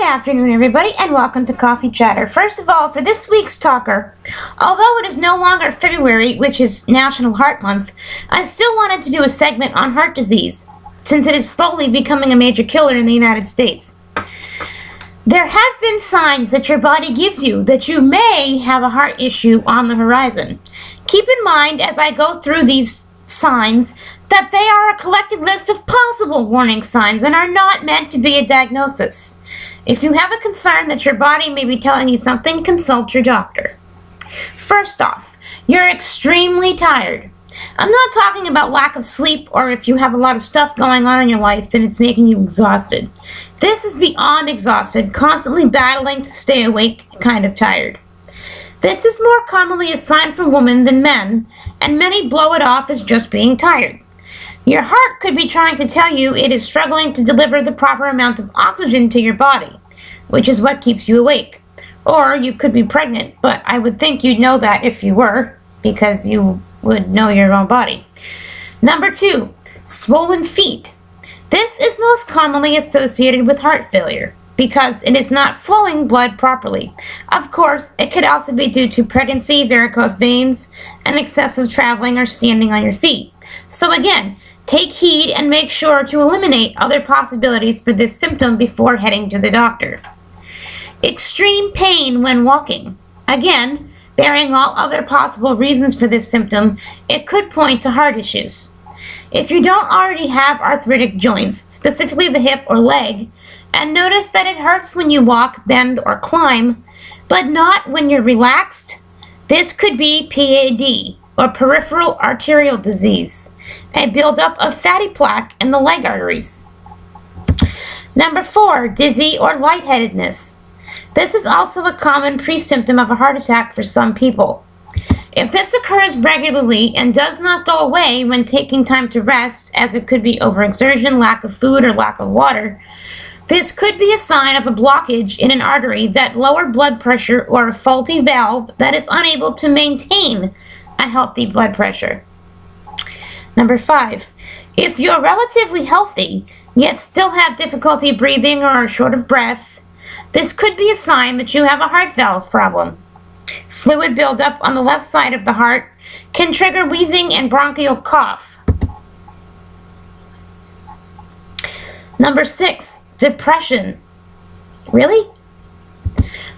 afternoon, everybody, and welcome to Coffee Chatter. First of all, for this week's talker, although it is no longer February, which is National Heart Month, I still wanted to do a segment on heart disease, since it is slowly becoming a major killer in the United States. There have been signs that your body gives you that you may have a heart issue on the horizon. Keep in mind, as I go through these signs, that they are a collected list of possible warning signs and are not meant to be a diagnosis. If you have a concern that your body may be telling you something, consult your doctor. First off, you're extremely tired. I'm not talking about lack of sleep or if you have a lot of stuff going on in your life and it's making you exhausted. This is beyond exhausted, constantly battling to stay awake, kind of tired. This is more commonly a sign for women than men, and many blow it off as just being tired. Your heart could be trying to tell you it is struggling to deliver the proper amount of oxygen to your body, which is what keeps you awake. Or you could be pregnant, but I would think you'd know that if you were, because you would know your own body. Number 2, swollen feet. This is most commonly associated with heart failure because it is not flowing blood properly. Of course, it could also be due to pregnancy, varicose veins, and excessive traveling or standing on your feet. So again, take heed and make sure to eliminate other possibilities for this symptom before heading to the doctor. Extreme pain when walking. Again, bearing all other possible reasons for this symptom, it could point to heart issues. If you don't already have arthritic joints, specifically the hip or leg, and notice that it hurts when you walk, bend, or climb, but not when you're relaxed, this could be PAD, or peripheral arterial disease, a buildup of fatty plaque in the leg arteries. Number 4, dizzy or lightheadedness. This is also a common pre-symptom of a heart attack for some people. If this occurs regularly and does not go away when taking time to rest, as it could be overexertion, lack of food, or lack of water, this could be a sign of a blockage in an artery, that lower blood pressure, or a faulty valve that is unable to maintain a healthy blood pressure. Number 5, if you're relatively healthy, yet still have difficulty breathing or are short of breath, this could be a sign that you have a heart valve problem. Fluid buildup on the left side of the heart can trigger wheezing and bronchial cough. Number 6, depression. Really?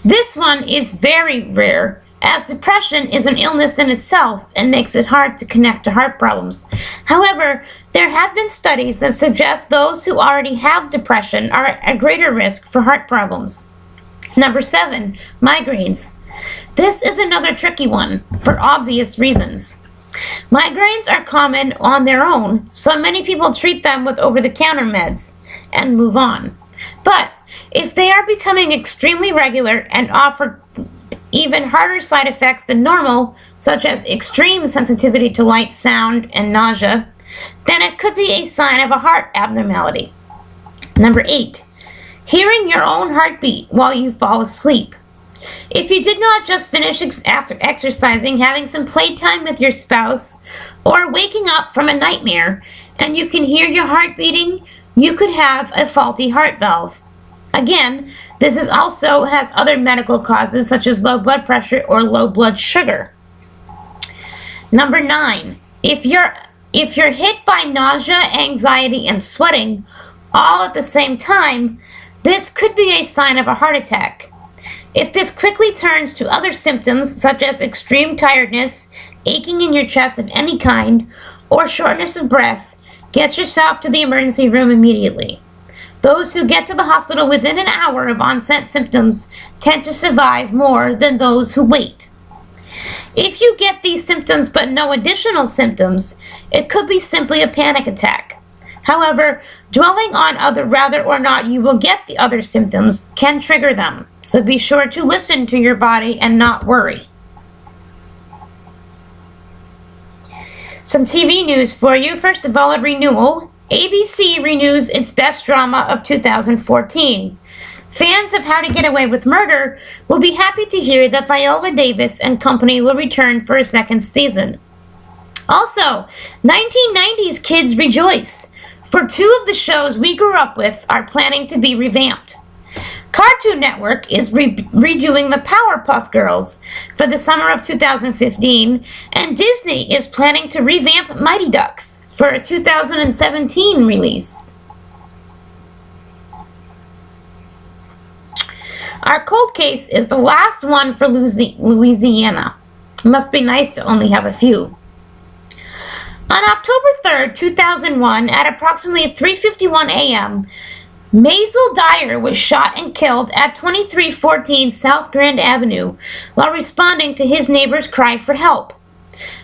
This one is very rare, as depression is an illness in itself and makes it hard to connect to heart problems. However, there have been studies that suggest those who already have depression are at greater risk for heart problems. Number 7, migraines. This is another tricky one for obvious reasons. Migraines are common on their own, so many people treat them with over-the-counter meds and move on. But if they are becoming extremely regular and offer even harder side effects than normal, such as extreme sensitivity to light, sound, and nausea, then it could be a sign of a heart abnormality. Number 8, hearing your own heartbeat while you fall asleep. If you did not just finish exercising, having some playtime with your spouse, or waking up from a nightmare, and you can hear your heart beating, you could have a faulty heart valve. Again, this is also has other medical causes such as low blood pressure or low blood sugar. Number 9, if you're hit by nausea, anxiety, and sweating all at the same time, this could be a sign of a heart attack. If this quickly turns to other symptoms such as extreme tiredness, aching in your chest of any kind, or shortness of breath, get yourself to the emergency room immediately. Those who get to the hospital within an hour of onset symptoms tend to survive more than those who wait. If you get these symptoms but no additional symptoms, it could be simply a panic attack. However, dwelling on whether or not you will get the other symptoms can trigger them, so be sure to listen to your body and not worry. Some TV news for you. First of all, a renewal. ABC renews its best drama of 2014. Fans of How to Get Away with Murder will be happy to hear that Viola Davis and company will return for a second season. Also, 1990s kids rejoice, for 2 of the shows we grew up with are planning to be revamped. Cartoon Network is redoing the Powerpuff Girls for the summer of 2015, and Disney is planning to revamp Mighty Ducks for a 2017 release. Our cold case is the last one for Louisiana. It must be nice to only have a few. On October 3rd, 2001, at approximately 3:51 a.m., Maisel Dyer was shot and killed at 2314 South Grand Avenue while responding to his neighbor's cry for help.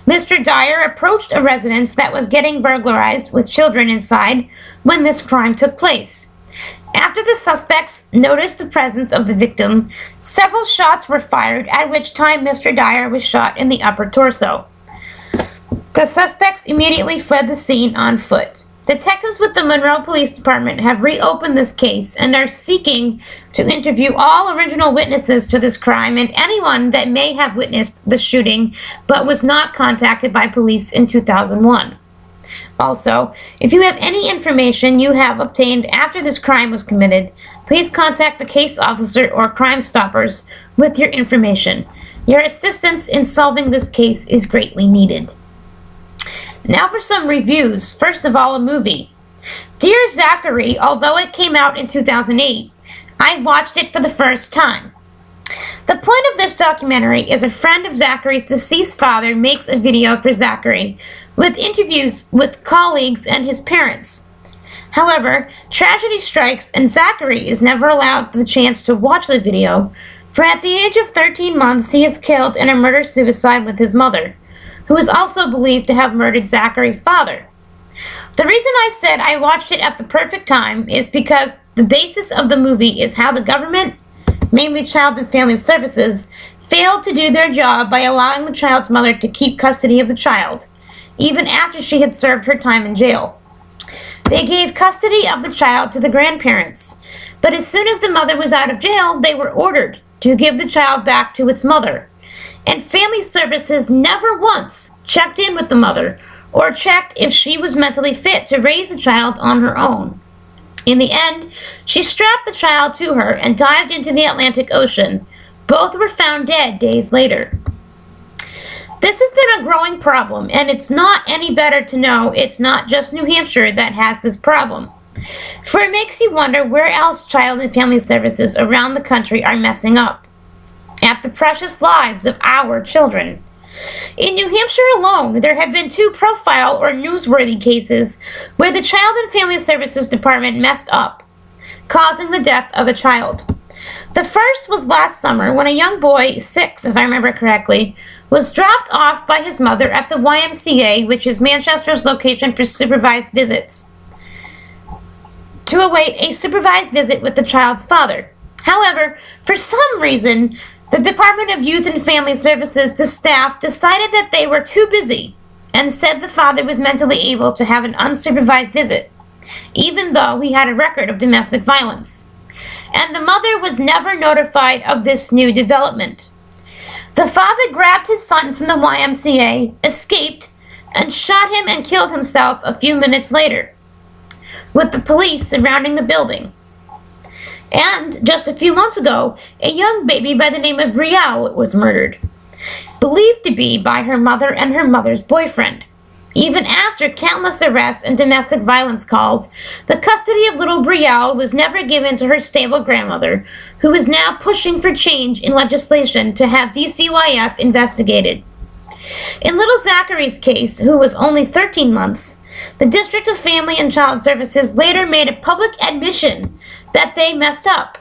Mr. Dyer approached a residence that was getting burglarized with children inside when this crime took place. After the suspects noticed the presence of the victim, several shots were fired, at which time Mr. Dyer was shot in the upper torso. The suspects immediately fled the scene on foot. Detectives with the Monroe Police Department have reopened this case and are seeking to interview all original witnesses to this crime and anyone that may have witnessed the shooting but was not contacted by police in 2001. Also, if you have any information you have obtained after this crime was committed, please contact the case officer or Crime Stoppers with your information. Your assistance in solving this case is greatly needed. Now for some reviews. First of all, a movie. Dear Zachary, although it came out in 2008, I watched it for the first time. The point of this documentary is a friend of Zachary's deceased father makes a video for Zachary with interviews with colleagues and his parents. However, tragedy strikes and Zachary is never allowed the chance to watch the video, for at the age of 13 months he is killed in a murder-suicide with his mother, who is also believed to have murdered Zachary's father. The reason I said I watched it at the perfect time is because the basis of the movie is how the government, mainly Child and Family Services, failed to do their job by allowing the child's mother to keep custody of the child, even after she had served her time in jail. They gave custody of the child to the grandparents, but as soon as the mother was out of jail, they were ordered to give the child back to its mother. And Family Services never once checked in with the mother or checked if she was mentally fit to raise the child on her own. In the end, she strapped the child to her and dived into the Atlantic Ocean. Both were found dead days later. This has been a growing problem, and it's not any better to know it's not just New Hampshire that has this problem. For it makes you wonder where else Child and Family Services around the country are messing up at the precious lives of our children. In New Hampshire alone, there have been 2 profile or newsworthy cases where the Child and Family Services Department messed up, causing the death of a child. The first was last summer when a young boy, 6 if I remember correctly, was dropped off by his mother at the YMCA, which is Manchester's location for supervised visits, to await a supervised visit with the child's father. However, for some reason, the Department of Youth and Family Services staff decided that they were too busy and said the father was mentally able to have an unsupervised visit, even though he had a record of domestic violence. And the mother was never notified of this new development. The father grabbed his son from the YMCA, escaped, and shot him and killed himself a few minutes later, with the police surrounding the building. And just a few months ago, a young baby by the name of Brielle was murdered, believed to be by her mother and her mother's boyfriend. Even after countless arrests and domestic violence calls, the custody of little Brielle was never given to her stable grandmother, who is now pushing for change in legislation to have DCYF investigated. In little Zachary's case, who was only 13 months, the District of Family and Child Services later made a public admission that they messed up,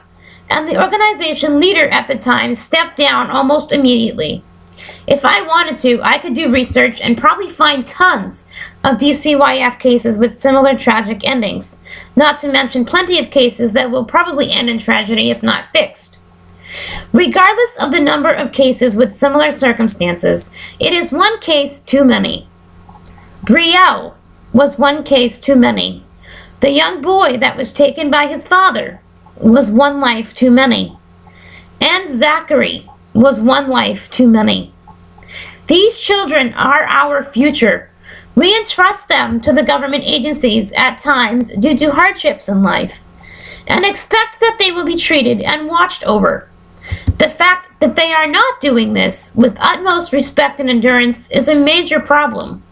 and the organization leader at the time stepped down almost immediately. If I wanted to, I could do research and probably find tons of DCYF cases with similar tragic endings, not to mention plenty of cases that will probably end in tragedy if not fixed. Regardless of the number of cases with similar circumstances, it is one case too many. Brielle was one case too many. The young boy that was taken by his father was one life too many. And Zachary was one life too many. These children are our future. We entrust them to the government agencies at times due to hardships in life. and expect that they will be treated and watched over. The fact that they are not doing this with utmost respect and endurance is a major problem.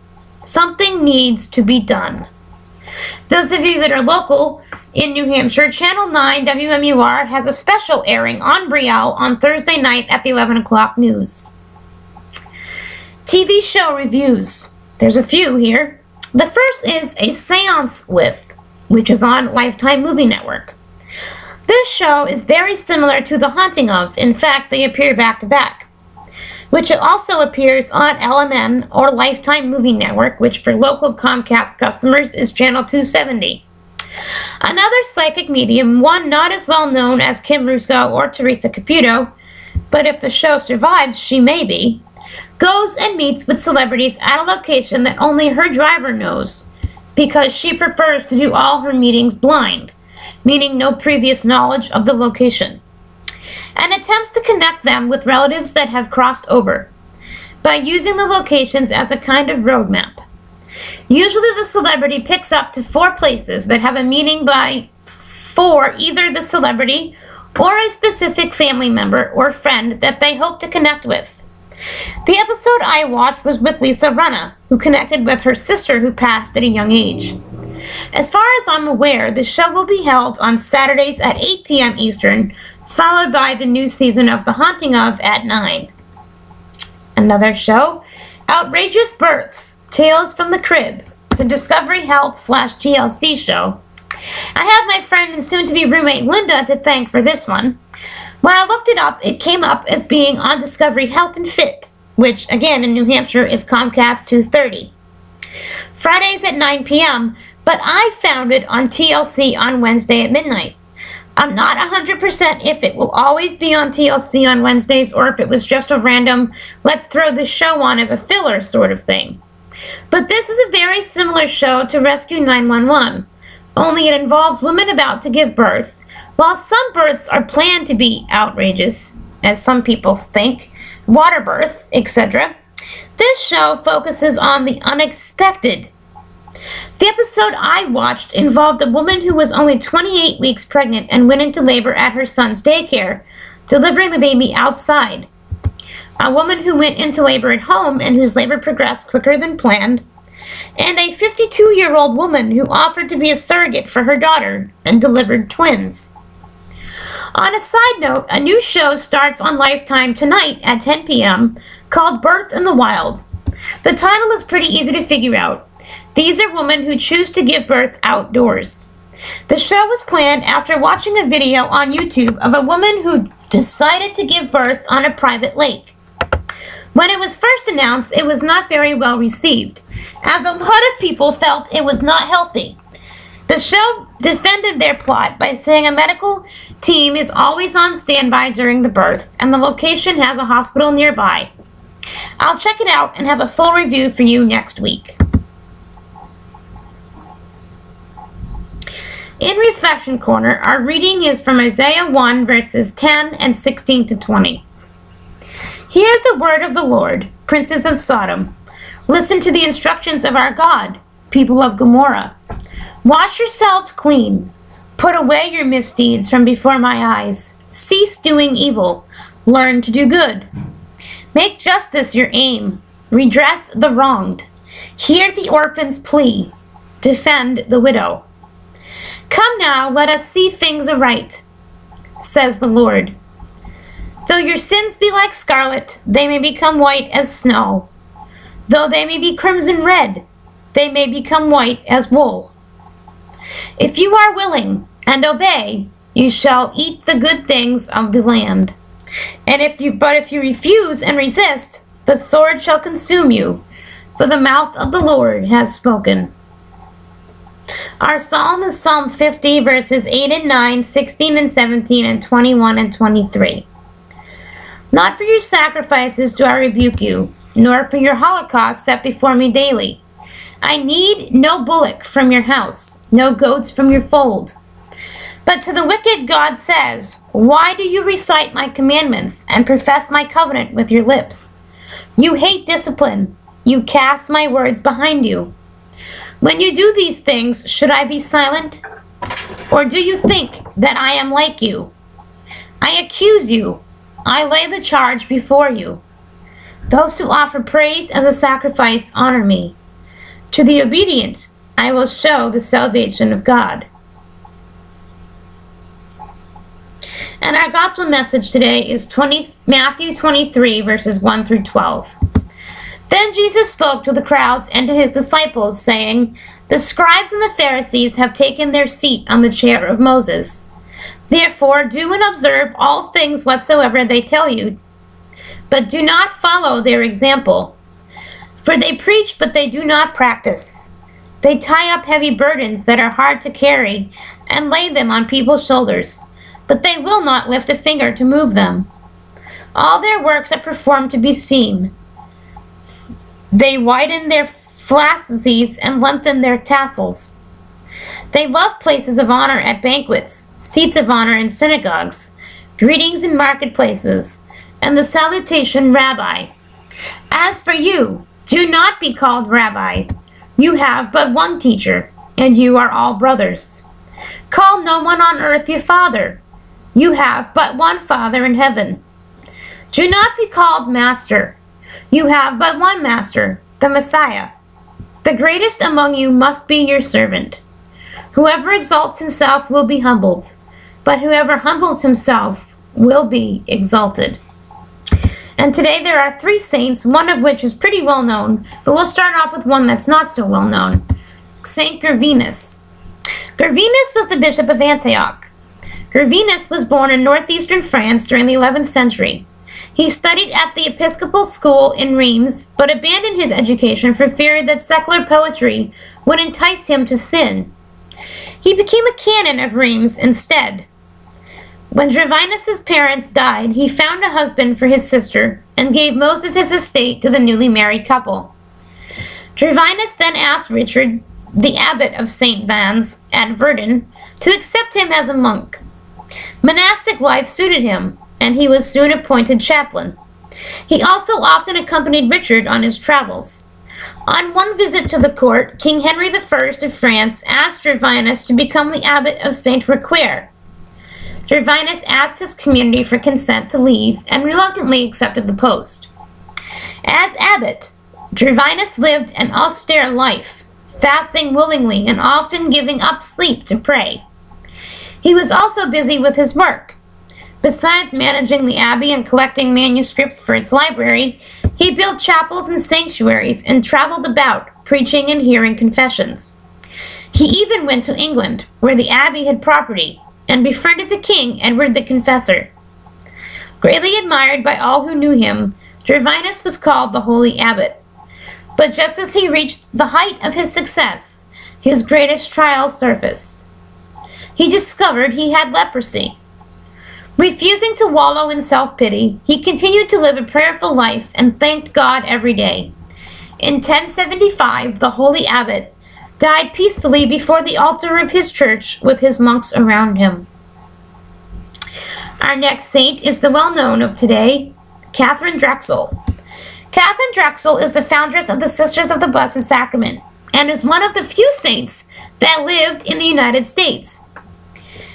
Something needs to be done. Those of you that are local in New Hampshire, Channel 9 WMUR has a special airing on Brielle on Thursday night at the 11 o'clock news. TV show reviews. There's a few here. The first is A Seance With, which is on Lifetime Movie Network. This show is very similar to The Haunting of. In fact, they appear back to back, which also appears on LMN or Lifetime Movie Network, which for local Comcast customers is Channel 270. Another psychic medium, one not as well known as Kim Russo or Teresa Caputo, but if the show survives, she may be, goes and meets with celebrities at a location that only her driver knows, because she prefers to do all her meetings blind, meaning no previous knowledge of the location, and attempts to connect them with relatives that have crossed over, by using the locations as a kind of roadmap. Usually the celebrity picks up to 4 places that have a meaning for either the celebrity or a specific family member or friend that they hope to connect with. The episode I watched was with Lisa Rinna, who connected with her sister who passed at a young age. As far as I'm aware, the show will be held on Saturdays at 8 p.m. Eastern, followed by the new season of The Haunting of at 9. Another show, Outrageous Births, Tales from the Crib. It's a Discovery Health / TLC show. I have my friend and soon-to-be roommate Linda to thank for this one. When I looked it up, it came up as being on Discovery Health and Fit, which, again, in New Hampshire is Comcast 230. Fridays at 9 p.m., but I found it on TLC on Wednesday at midnight. I'm not 100% if it will always be on TLC on Wednesdays or if it was just a random, let's throw this show on as a filler sort of thing. But this is a very similar show to Rescue 911, only it involves women about to give birth. While some births are planned to be outrageous, as some people think, water birth, etc., this show focuses on the unexpected. The episode I watched involved a woman who was only 28 weeks pregnant and went into labor at her son's daycare, delivering the baby outside. A woman who went into labor at home and whose labor progressed quicker than planned, and a 52-year-old woman who offered to be a surrogate for her daughter and delivered twins. On a side note, a new show starts on Lifetime tonight at 10 p.m. called Birth in the Wild. The title is pretty easy to figure out. These are women who choose to give birth outdoors. The show was planned after watching a video on YouTube of a woman who decided to give birth on a private lake. When it was first announced, it was not very well received, as a lot of people felt it was not healthy. The show defended their plot by saying a medical team is always on standby during the birth, and the location has a hospital nearby. I'll check it out and have a full review for you next week. In Reflection Corner, our reading is from Isaiah 1, verses 10 and 16 to 20. Hear the word of the Lord, princes of Sodom. Listen to the instructions of our God, people of Gomorrah. Wash yourselves clean. Put away your misdeeds from before my eyes. Cease doing evil. Learn to do good. Make justice your aim. Redress the wronged. Hear the orphan's plea. Defend the widow. Come now, let us see things aright, says the Lord. Though your sins be like scarlet, they may become white as snow. Though they may be crimson red, they may become white as wool. If you are willing and obey, you shall eat the good things of the land. If you refuse and resist, the sword shall consume you, for the mouth of the Lord has spoken. Our psalm is Psalm 50, verses 8 and 9, 16 and 17, and 21 and 23. Not for your sacrifices do I rebuke you, nor for your holocaust set before me daily. I need no bullock from your house, no goats from your fold. But to the wicked God says, why do you recite my commandments and profess my covenant with your lips? You hate discipline. You cast my words behind you. When you do these things, should I be silent? Or do you think that I am like you? I accuse you. I lay the charge before you. Those who offer praise as a sacrifice honor me. To the obedient, I will show the salvation of God. And our gospel message today is Matthew 23, verses 1 through 12. Then Jesus spoke to the crowds and to his disciples, saying, The scribes and the Pharisees have taken their seat on the chair of Moses. Therefore, do and observe all things whatsoever they tell you, but do not follow their example. For they preach, but they do not practice. They tie up heavy burdens that are hard to carry and lay them on people's shoulders, but they will not lift a finger to move them. All their works are performed to be seen. They widen their phylacteries and lengthen their tassels. They love places of honor at banquets, seats of honor in synagogues, greetings in marketplaces, and the salutation, Rabbi. As for you, do not be called Rabbi. You have but one teacher, and you are all brothers. Call no one on earth your father. You have but one Father in heaven. Do not be called Master. You have but one Master, the Messiah. The greatest among you must be your servant. Whoever exalts himself will be humbled, but whoever humbles himself will be exalted. And today there are 3 saints, one of which is pretty well known, but we'll start off with one that's not so well known. Saint Gervinus. Gervinus was the bishop of Antioch. Gervinus was born in northeastern France during the 11th century. He studied at the Episcopal school in Reims, but abandoned his education for fear that secular poetry would entice him to sin. He became a canon of Reims instead. When Gervinus' parents died, he found a husband for his sister and gave most of his estate to the newly married couple. Gervinus then asked Richard, the abbot of St. Vannes at Verdun, to accept him as a monk. Monastic life suited him, and he was soon appointed chaplain. He also often accompanied Richard on his travels. On one visit to the court, King Henry I of France asked Gervinus to become the abbot of St. Riquier. Gervinus asked his community for consent to leave and reluctantly accepted the post. As abbot, Gervinus lived an austere life, fasting willingly and often giving up sleep to pray. He was also busy with his work. Besides managing the abbey and collecting manuscripts for its library, he built chapels and sanctuaries and traveled about, preaching and hearing confessions. He even went to England, where the abbey had property, and befriended the king, Edward the Confessor. Greatly admired by all who knew him, Gervinus was called the Holy Abbot. But just as he reached the height of his success, his greatest trials surfaced. He discovered he had leprosy. Refusing to wallow in self-pity, he continued to live a prayerful life and thanked God every day. In 1075, the Holy Abbot died peacefully before the altar of his church with his monks around him. Our next saint is the well-known of today, Catherine Drexel. Catherine Drexel is the foundress of the Sisters of the Blessed Sacrament and is one of the few saints that lived in the United States.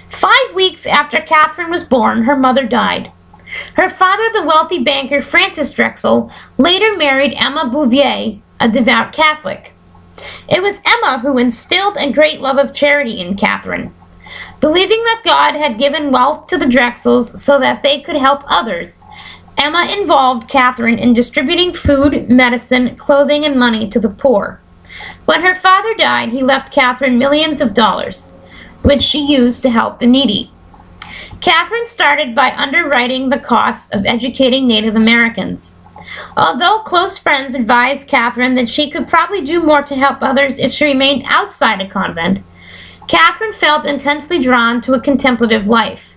5 weeks after Catherine was born, her mother died. Her father, the wealthy banker Francis Drexel, later married Emma Bouvier, a devout Catholic. It was Emma who instilled a great love of charity in Catherine. Believing that God had given wealth to the Drexels so that they could help others, Emma involved Catherine in distributing food, medicine, clothing, and money to the poor. When her father died, he left Catherine millions of dollars, which she used to help the needy. Catherine started by underwriting the costs of educating Native Americans. Although close friends advised Catherine that she could probably do more to help others if she remained outside a convent, Catherine felt intensely drawn to a contemplative life,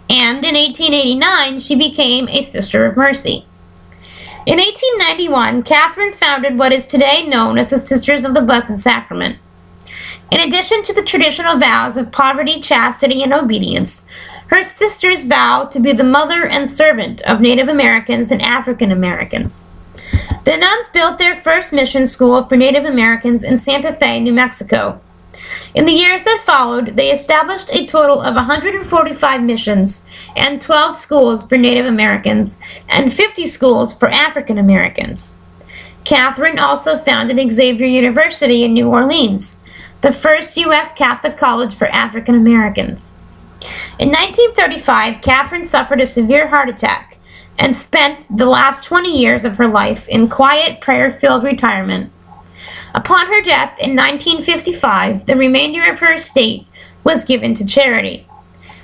and in 1889 she became a Sister of Mercy. In 1891, Catherine founded what is today known as the Sisters of the Blessed Sacrament. In addition to the traditional vows of poverty, chastity, and obedience, her sisters vowed to be the mother and servant of Native Americans and African Americans. The nuns built their first mission school for Native Americans in Santa Fe, New Mexico. In the years that followed, they established a total of 145 missions and 12 schools for Native Americans and 50 schools for African Americans. Catherine also founded Xavier University in New Orleans, the first U.S. Catholic college for African Americans. In 1935, Catherine suffered a severe heart attack and spent the last 20 years of her life in quiet, prayer-filled retirement. Upon her death in 1955, the remainder of her estate was given to charity.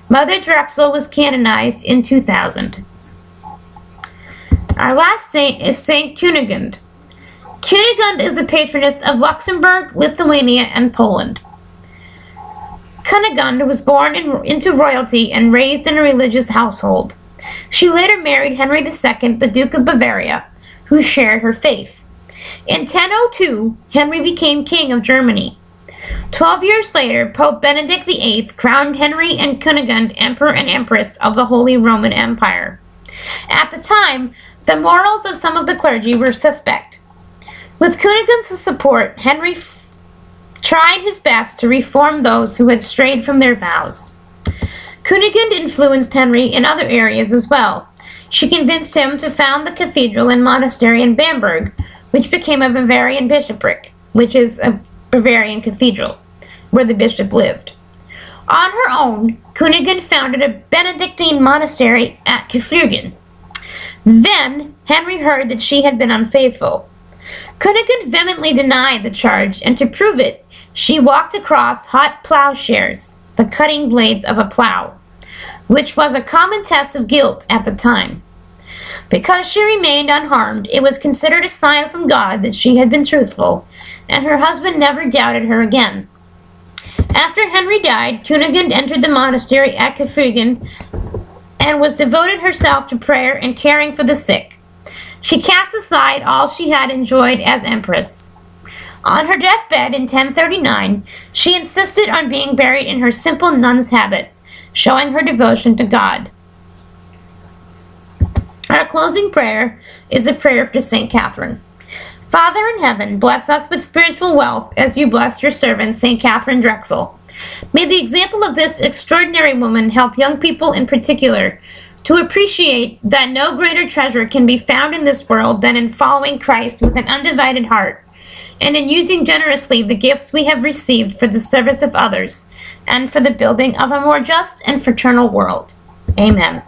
Mother Drexel was canonized in 2000. Our last saint is Saint Cunegund. Cunegund is the patroness of Luxembourg, Lithuania, and Poland. Cunegund was born into royalty and raised in a religious household. She later married Henry II, the Duke of Bavaria, who shared her faith. In 1002, Henry became King of Germany. 12 years later, Pope Benedict VIII crowned Henry and Cunegund Emperor and Empress of the Holy Roman Empire. At the time, the morals of some of the clergy were suspect. With Cunegund's support, Henry tried his best to reform those who had strayed from their vows. Cunegund influenced Henry in other areas as well. She convinced him to found the cathedral and monastery in Bamberg, which became a Bavarian bishopric, which is a Bavarian cathedral, where the bishop lived. On her own, Cunegund founded a Benedictine monastery at Keflügen. Then, Henry heard that she had been unfaithful. Cunegund vehemently denied the charge, and to prove it, she walked across hot plowshares, the cutting blades of a plow, which was a common test of guilt at the time. Because she remained unharmed, it was considered a sign from God that she had been truthful, and her husband never doubted her again. After Henry died, Cunegund entered the monastery at Keflügen and was devoted herself to prayer and caring for the sick. She cast aside all she had enjoyed as empress. On her deathbed in 1039, she insisted on being buried in her simple nun's habit, showing her devotion to God. Our closing prayer is a prayer to St. Catherine. Father in heaven, bless us with spiritual wealth as you blessed your servant, St. Catherine Drexel. May the example of this extraordinary woman help young people in particular to appreciate that no greater treasure can be found in this world than in following Christ with an undivided heart, and in using generously the gifts we have received for the service of others, and for the building of a more just and fraternal world. Amen.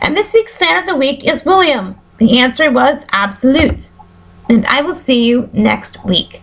And this week's fan of the week is William. The answer was absolute. And I will see you next week.